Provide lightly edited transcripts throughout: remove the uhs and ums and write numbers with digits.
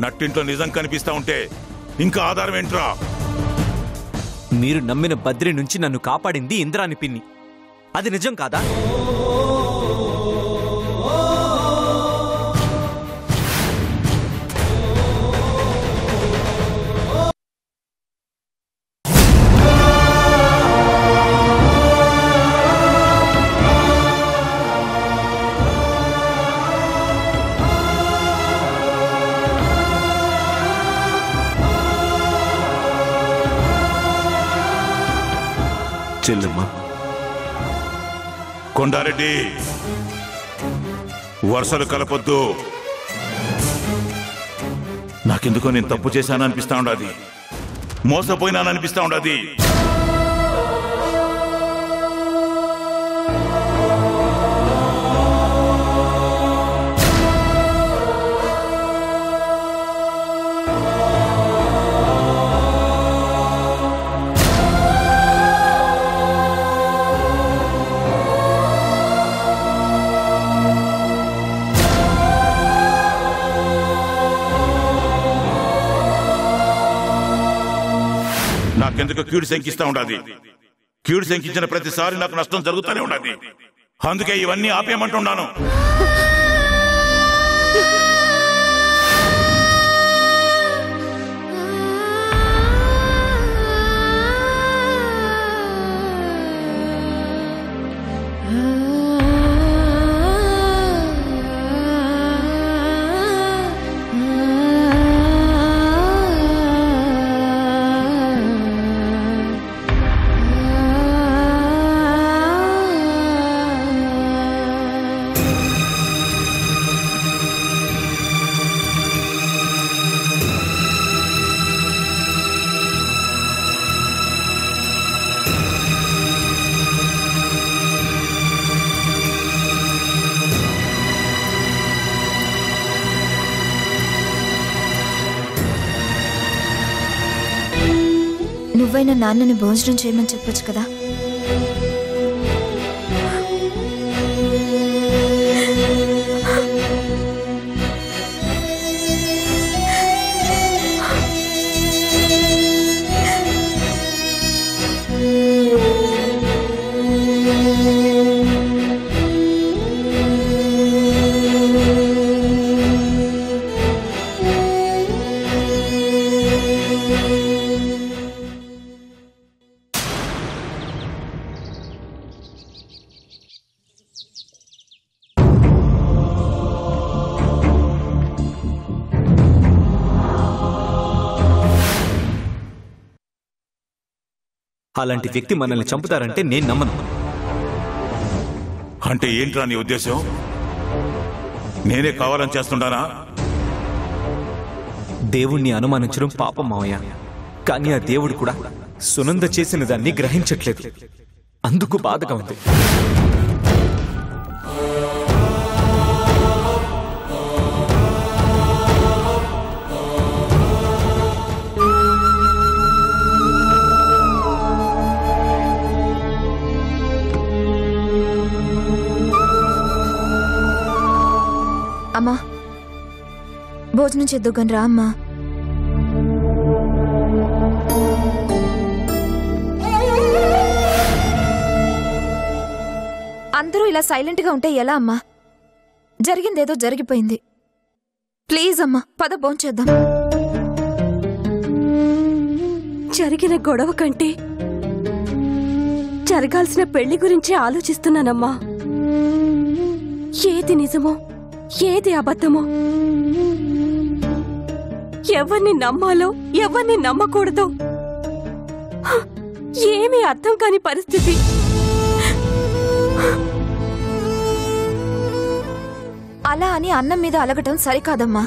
నట్టింట్లో నిజం కనిపిస్తా ఉంటే ఇంకా ఆధారం ఏంట్రా? మీరు నమ్మిన బద్రి నుంచి నన్ను కాపాడింది ఇంద్రాని పిన్ని. అది నిజం కాదా? చెల్లెమ్మ, కొండారెడ్డి వరుసలు కలపొద్దు. నాకెందుకో నేను తప్పు చేశాననిపిస్తా ఉండదు, మోసపోయినాననిపిస్తా ఉండదు. నాకెందుకు కీడు శంకిస్తా ఉండదు. కీడు శంకించిన ప్రతిసారి నాకు నష్టం జరుగుతూనే ఉండదు. అందుకే ఇవన్నీ ఆపేయమంటున్నాను. నువ్వైనా నాన్నని భోజనం చేయమని చెప్పొచ్చు కదా. అలాంటి వ్యక్తి మనల్ని చంపుతారంటే నేను నమ్మను. అంటే ఏంట్రా నీ ఉద్దేశం? నేనే కావాలని చేస్తుంటానా? దేవుణ్ణి అనుమానించడం పాపం మావయ్య. కానీ ఆ దేవుడు కూడా సునంద చేసిన దాన్ని గ్రహించట్లేదు. అందుకు బాధగా ఉంది. అమ్మా, భోజనం చేద్దుగాని రా అమ్మా. అందరూ ఇలా సైలెంట్గా ఉంటే ఎలా అమ్మా? జరిగిందేదో జరిగిపోయింది. ప్లీజ్ అమ్మా, పద భోంచేద్దాం. జరిగిన గొడవ కంటే జరగాల్సిన పెళ్లి గురించి ఆలోచిస్తున్నానమ్మా. ఏది నిజమో ఏది అబద్ధమో, ఎవరిని నమ్మాలో ఎవరిని నమ్మకూడదో ఏమీ అర్థం కాని పరిస్థితి. అలా అని అన్నం మీద అలగటం సరికాదమ్మా.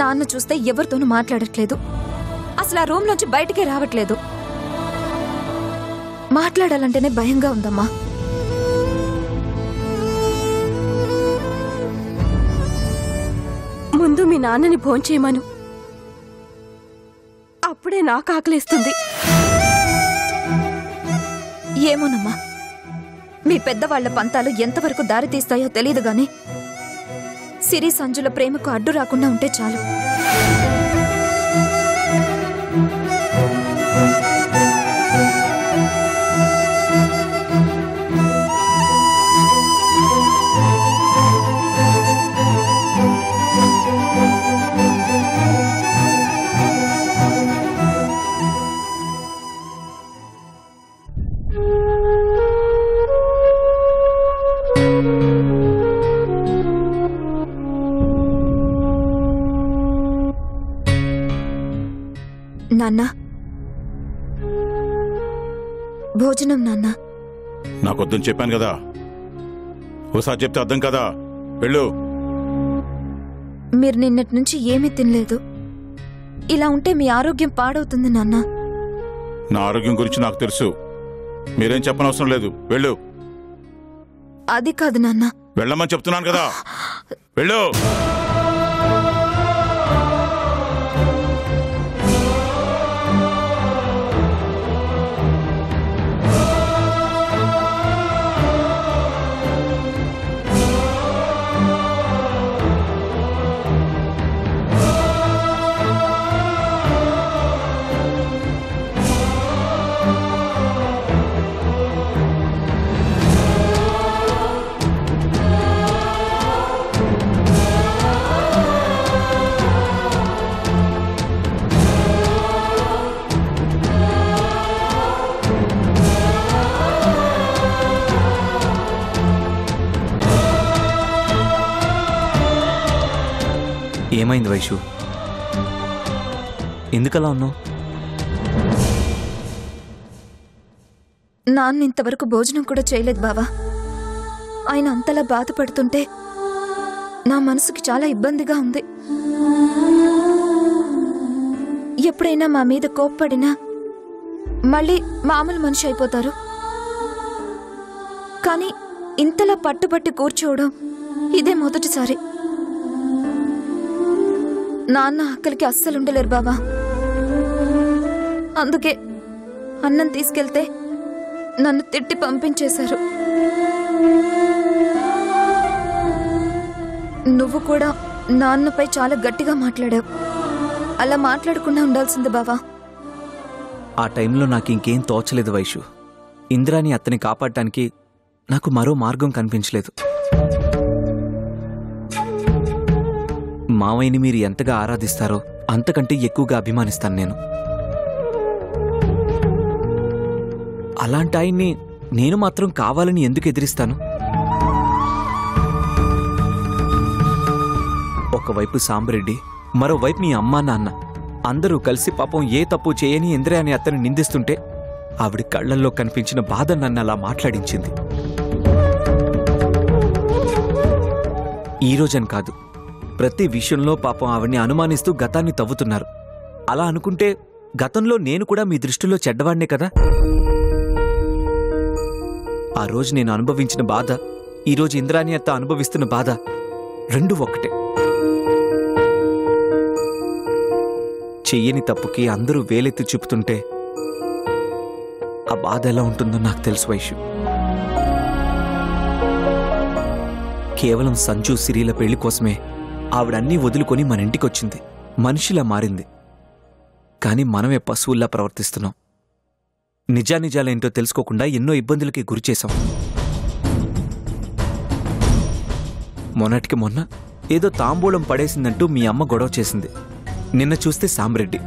నాన్న చూస్తే ఎవరితోనూ మాట్లాడట్లేదు. అసలు ఆ రూమ్ నుంచి బయటికే రావట్లేదు. మాట్లాడాలంటేనే భయంగా ఉందమ్మా. ముందు మీ నాన్నని భోంచేయమను, అప్పుడే నాకు ఆకలిస్తుంది. ఏమోనమ్మా, మీ పెద్దవాళ్ల పంతాలు ఎంతవరకు దారితీస్తాయో తెలియదు గాని సిరి సంజుల ప్రేమకు అడ్డు రాకుండా ఉంటే చాలు. నాన్న, భోజనం నాన్న. నాకొద్దని చెప్పాను కదా, ఓసారి చెప్తే అర్థం కదా. వెళ్ళు. మీరు నిన్నటి నుంచి ఏమీ తినలేదు. ఇలా ఉంటే మీ ఆరోగ్యం పాడవుతుంది నాన్న. నా ఆరోగ్యం గురించి నాకు తెలుసు, మీరేం చెప్పనవసరం లేదు. వెళ్ళు. అది కాదు నాన్న. వెళ్ళమని చెప్తున్నాను కదా, వెళ్ళు. ఏమైంది వైషు? ఎందుకలా ఉన్నావు? నాన్న ఇంతవరకు భోజనం కూడా చేయలేదు బావా. ఆయన అంతలా బాధపడుతుంటే నా మనసుకి చాలా ఇబ్బందిగా ఉంది. ఎప్పుడైనా మా మీద కోప్పడినా మళ్ళీ మామూలు మనిషి అయిపోతారు. కానీ ఇంతలా పట్టుబట్టి కూర్చోవడం ఇదే మొదటిసారి. నాన్న ఆకలికి అస్సలుండలేరు బాబా. అందుకే అన్నం తీసుకెళ్తే నన్ను తిట్టి పంపించేశారు. నువ్వు కూడా నాన్నపై చాలా గట్టిగా మాట్లాడావు. అలా మాట్లాడకుండా ఉండాల్సింది బావా. ఆ టైంలో నాకు ఇంకేం తోచలేదు వైషు. ఇందిరాని అతన్ని కాపాడటానికి నాకు మరో మార్గం కనిపించలేదు. మావయ్యని మీరు ఎంతగా ఆరాధిస్తారో అంతకంటే ఎక్కువగా అభిమానిస్తాను నేను. అలాంటి ఆయన్ని నేను మాత్రం కావాలని ఎందుకు ఎదిరిస్తాను? ఒకవైపు సాంబరెడ్డి, మరోవైపు మీ అమ్మా నాన్న అందరూ కలిసి పాపం ఏ తప్పు చేయని ఇందిరాని అతన్ని నిందిస్తుంటే ఆవిడ కళ్లల్లో కనిపించిన బాధ నన్ను అలా మాట్లాడించింది. ఈరోజని కాదు, ప్రతి విషయంలో పాపం ఆవిడ్ని అనుమానిస్తూ గతాన్ని తవ్వుతున్నారు. అలా అనుకుంటే గతంలో నేను కూడా మీ దృష్టిలో చెడ్డవాణ్ణే కదా. ఆ రోజు నేను అనుభవించిన బాధ, ఈరోజు ఇంద్రాణి అత్త అనుభవిస్తున్న బాధ రెండు ఒక్కటే. చెయ్యని తప్పుకి అందరూ వేలెత్తి చూపుతుంటే ఆ బాధ ఎలా ఉంటుందో నాకు తెలుసు వైషు. కేవలం సంజు సిరిల పెళ్లి కోసమే ఆవిడన్నీ వదులుకొని మన ఇంటికొచ్చింది. మనిషిలా మారింది. కాని మనమే పశువుల్లా ప్రవర్తిస్తున్నాం. నిజానిజాలేంటో తెలుసుకోకుండా ఎన్నో ఇబ్బందులకి గురిచేశాం. మొన్నటికి మొన్న ఏదో తాంబూలం పడేసిందంటూ మీ అమ్మ గొడవ చేసింది. నిన్న చూస్తే సాంబరెడ్డి,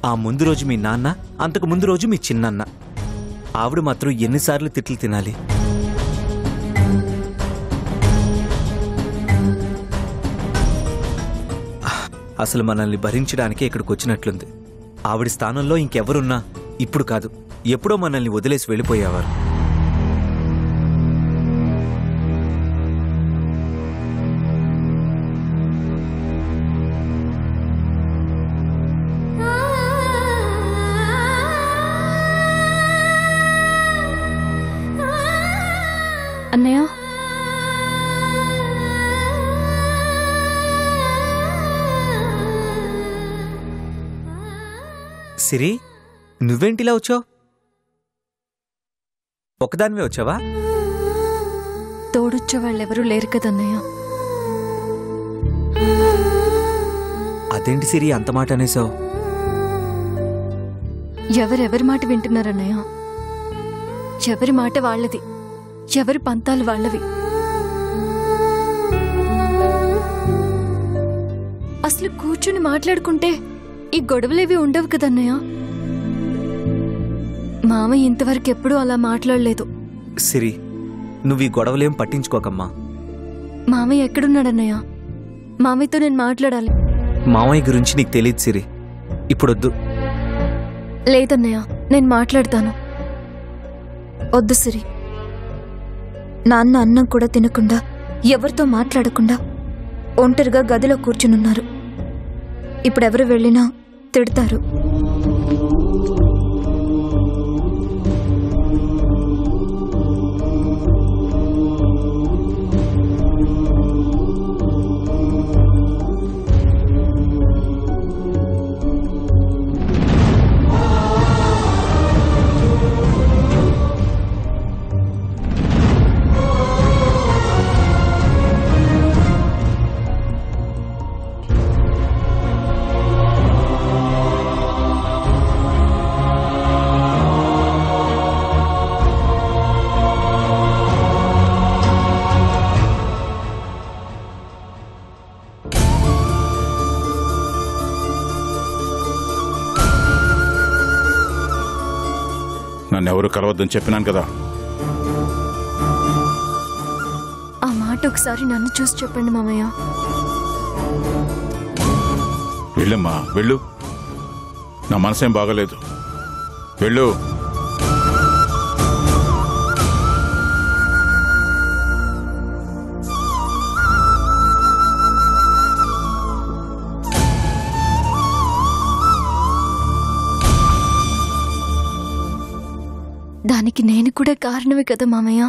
ఆ ముందు రోజు మీ నాన్న, అంతకు ముందు రోజు మీ చిన్నన్న. ఆవిడ మాత్రం ఎన్నిసార్లు తిట్లు తినాలి? అసలు మనల్ని భరించడానికి ఇక్కడికి వచ్చినట్లుంది. ఆవిడ స్థానంలో ఇంకెవరున్నా ఇప్పుడు కాదు, ఎప్పుడో మనల్ని వదిలేసి వెళ్ళిపోయేవారు. అన్నయ్య, సిరి, నువ్వేంటిలా వచ్చావు? ఒకదానివే వచ్చావా? తోడొచ్చే వాళ్ళెవరూ లేరు కదన్నయ్య. అదేంటి సిరి అంత మాట అనేసావు? ఎవరెవరి మాట వింటున్నారన్నయ్య? ఎవరి మాట వాళ్ళది, ఎవరి పంతాలు వాళ్ళవి. అసలు కూర్చుని మాట్లాడుకుంటే ఈ గొడవలేవి ఉండవు కదన్నయ్య. మామయ్య ఇంతవరకు ఎప్పుడూ అలా మాట్లాడలేదు. సిరి, నువ్వు ఈ గొడవలేం పట్టించుకోకమ్మా. మామయ్య ఎక్కడున్నాడన్నయ్య? మామయ్యతో నేను మాట్లాడాలి. మామయ్య గురించి నీకు తెలియదు సిరి, ఇప్పుడొద్దు. లేదన్నయ్య, నేను మాట్లాడతాను. వద్దు సిరి. నాన్న అన్నం కూడా తినకుండా, ఎవరితో మాట్లాడకుండా ఒంటరిగా గదిలో కూర్చునున్నారు. ఇప్పుడెవరు వెళ్ళినా తిడతారు. నన్నెవరూ కలవద్దని చెప్పినాను కదా. ఆ మాట ఒకసారి నన్ను చూసి చెప్పండి మామయ్య. వెళ్ళమ్మా, వెళ్ళు. నా మనసేం బాగలేదు, వెళ్ళు. దానికి నేను కూడా కారణమే కదా మామయ్య.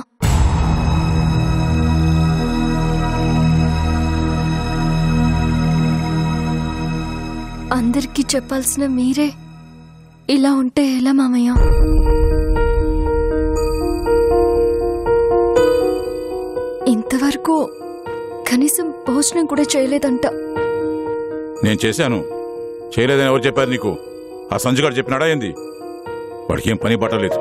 అందరికీ చెప్పాల్సిన మీరే ఇలా ఉంటే ఎలా మామయ్య? ఇంతవరకు కనీసం భోజనం కూడా చేయలేదంట. నేను చేశాను. చేయలేదని ఎవరు చెప్పారు నీకు? ఆ సంజుగాడు చెప్పినాడా ఏంది? వాడికి ఏం పని పట్టలేదు.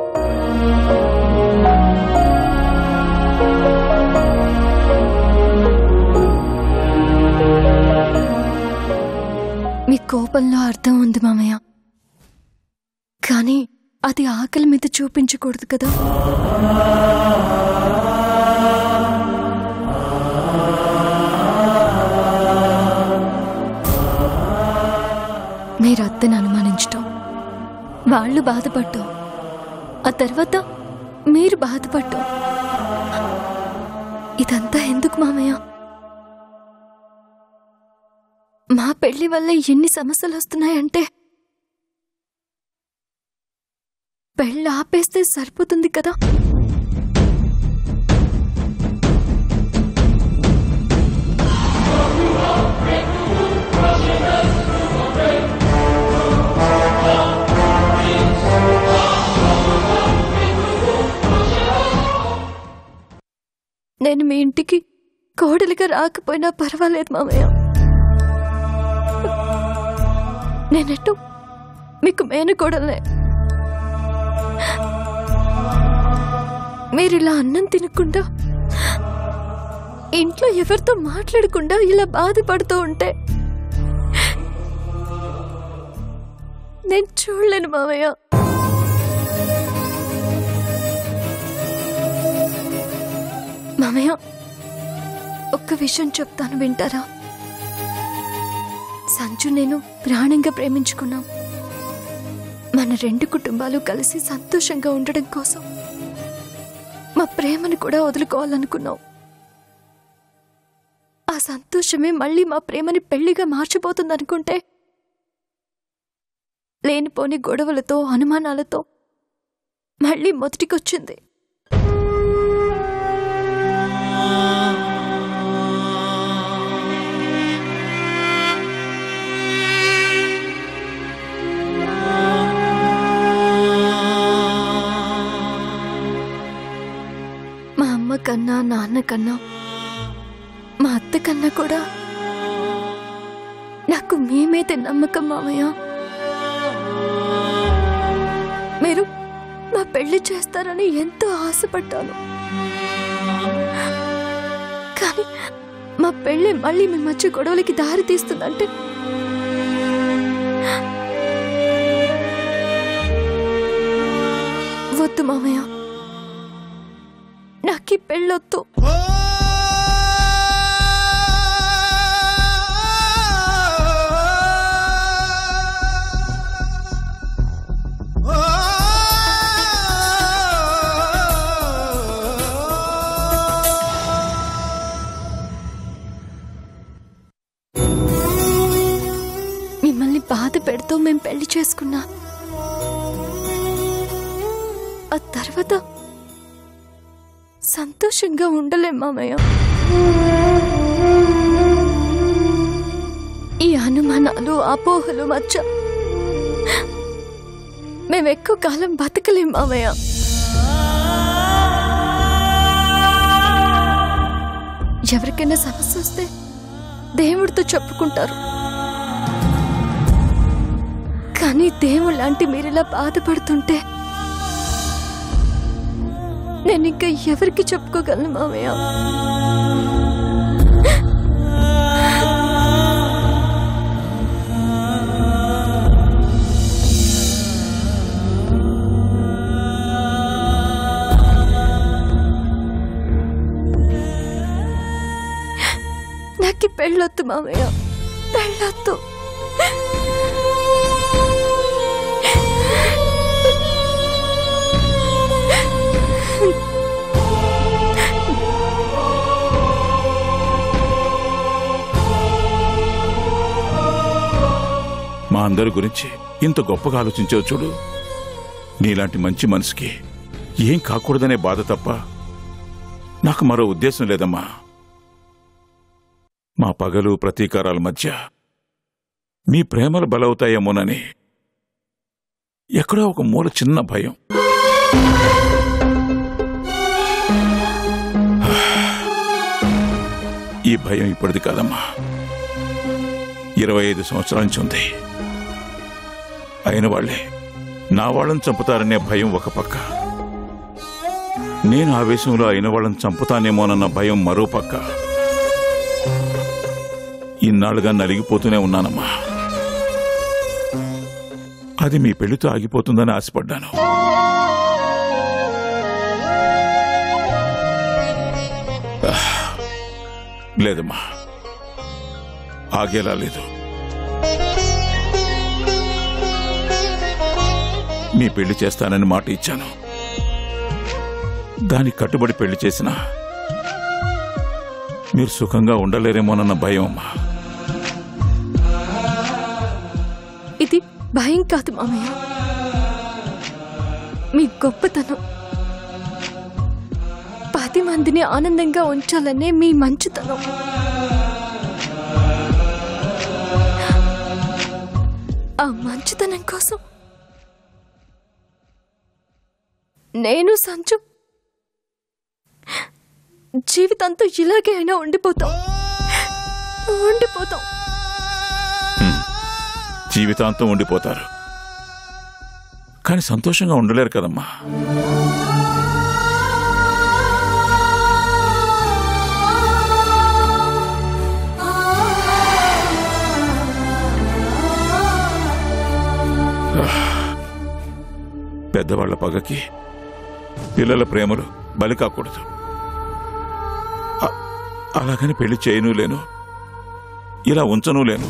మీ కోపంలో అర్థం ఉంది మామయ్య, కానీ అది ఆకలి మీద చూపించకూడదు కదా. మీరు అత్తని అనుమానించటం, వాళ్ళు బాధపడ్డం, ఆ తర్వాత మీరు బాధపడ్డం, ఇదంతా ఎందుకు మామయ్య? మా పెళ్లి వల్ల ఎన్ని సమస్యలు వస్తున్నాయంటే పెళ్ళి ఆపేస్తే సరిపోతుంది కదా. నేను మీ ఇంటికి కోడలిగా రాకపోయినా పర్వాలేదు మామయ్య. నేనెట్టు మీకు మేనకోడలే. మీరిలా అన్నం తినకుండా, ఇంట్లో ఎవరితో మాట్లాడకుండా ఇలా బాధపడుతూ ఉంటే నేను చూడలేను మామయ్య. మామయ్య, ఒక్క విషయం చెప్తాను, వింటారా? సంజు నేను ప్రాణంగా ప్రేమించుకున్నాం. మన రెండు కుటుంబాలు కలిసి సంతోషంగా ఉండడం కోసం మా ప్రేమను కూడా వదులుకోవాలనుకున్నాం. ఆ సంతోషమే మళ్ళీ మా ప్రేమని పెళ్లిగా మార్చిపోతుందనుకుంటే లేనిపోని గొడవలతో, అనుమానాలతో మళ్ళీ మొదటికొచ్చింది. మా అమ్మ కన్నా, నాన్న కన్నా, మా అత్త కన్నా కూడా నాకు మీ మీదే నమ్మకం మామయ్య. మీరు మా పెళ్లి చేస్తారని ఎంతో ఆశపడ్డాను. కానీ మా పెళ్లి మళ్ళీ మీ మధ్య గొడవలకి దారి తీస్తుందంటే వద్దు మామయ్య, నాకు పెళ్ళొద్దు. మిమ్మల్ని బాధ పెడుతూ మేము పెళ్లి చేసుకున్నా. ఆ తర్వాత సంతోషంగా ఉండలేం మామయ్య. ఈ అనుమానాలు అపోహలు మధ్య మేము ఎక్కువ కాలం బతకలేం మామయ్య. ఎవరికైనా సమస్య వస్తే దేవుడితో చెప్పుకుంటారు, కానీ దేవుడు లాంటి మీరిలా బాధపడుతుంటే నేను ఇంకా ఎవరికి చెప్పుకోగలను మామయ్య? నాకు పెళ్ళొద్దు మామయ్య, పెళ్ళొద్దు. మా అందరి గురించి ఇంత గొప్పగా ఆలోచించావు చూడు. నీలాంటి మంచి మనసుకి ఏం కాకూడదనే బాధ తప్ప నాకు మరో ఉద్దేశం లేదమ్మా. మా పగలు ప్రతీకారాల మధ్య మీ ప్రేమలు బలవుతాయేమోనని ఎక్కడో ఒక మూల చిన్న భయం. ఈ భయం ఇప్పటిది కాదమ్మా, 25 సంవత్సరాల నుంచి ఉంది. అయిన వాళ్లే నా వాళ్ళని చంపుతారనే భయం ఒక పక్క, నేను ఆవేశంలో అయిన వాళ్ళని చంపుతానేమోనన్న భయం మరో పక్క. ఇన్నాళ్లుగా నలిగిపోతూనే ఉన్నానమ్మా. అది మీ పెళ్లితో ఆగిపోతుందని ఆశపడ్డాను. లేదమ్మా, ఆగేలా లేదు. మీ పెళ్లి చేస్తానని మాట ఇచ్చాను. దానికి కట్టుబడి పెళ్లి చేసినా మీరు సుఖంగా ఉండలేరేమోనన్న భయం అమ్మా. ఇది భయం కాదు మామయ్య, మీ గొప్పతనం. 10 మందిని ఆనందంగా ఉంచాలనే మీ మంచితనం. ఆ మంచితనం కోసం నేను సంజు జీవితంతో ఇలాగే అయినా ఉండిపోతాం. జీవితాంతం ఉండిపోతారు, కానీ సంతోషంగా ఉండలేరు కదమ్మా. పెద్దవాళ్ల పగకి పిల్లల ప్రేమలు బలి కాకూడదు. అలాగని పెళ్లి చేయను లేను, ఇలా ఉంచను లేను.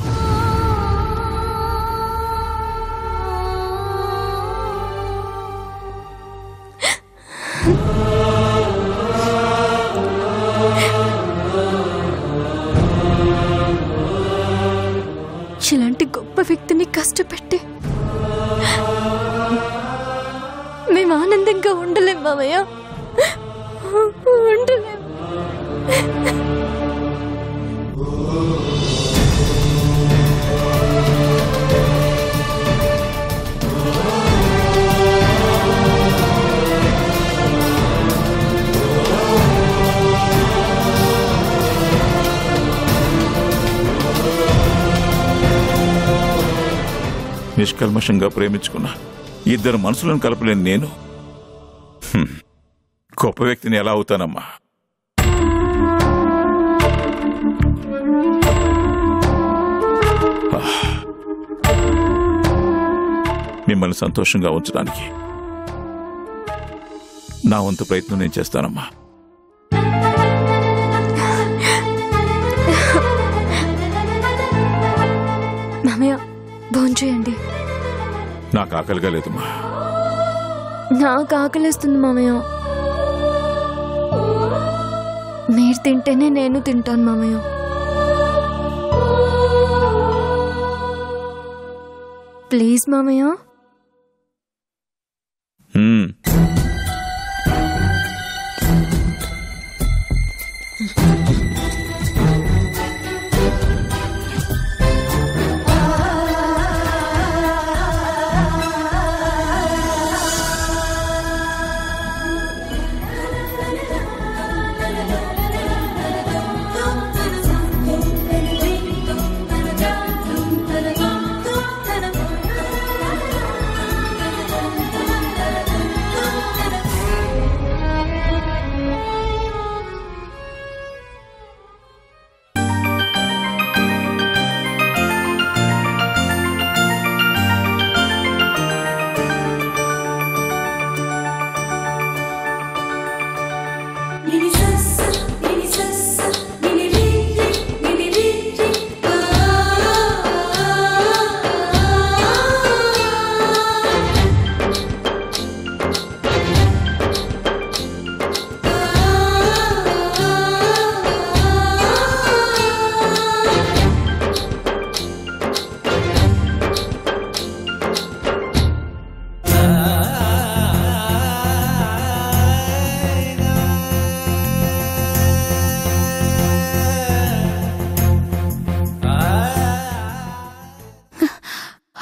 ఇలాంటి గొప్ప వ్యక్తిని కష్టపెట్టి మేము ఆనందంగా ఉండలేం మామయ్య, ఉండలేం. నిష్కల్మషంగా ప్రేమించుకున్నా ఇద్దరు మనసులను కలపలేని నేను గొప్ప వ్యక్తిని ఎలా అవుతానమ్మా? మిమ్మల్ని సంతోషంగా ఉంచడానికి నా వంతు ప్రయత్నం నేను చేస్తానమ్మా. మామయ్య భోంచేయండి. నాకు ఆకలిగా లేదమ్మా. నాకు ఆకలిస్తుంది మామయ్య. మీరు తింటేనే నేను తింటాను మామయ్య. ప్లీజ్ మామయ్య.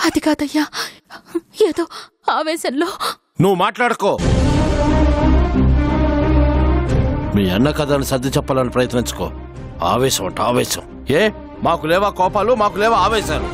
అది కాదయ్యా, ఏదో ఆవేశంలో. నువ్వు మాట్లాడుకో. మీ అన్న కథను సర్ది చెప్పాలని ప్రయత్నించుకో. ఆవేశం అంట ఆవేశం. ఏ మాకు లేవా కోపాలు, మాకు లేవా ఆవేశాలు?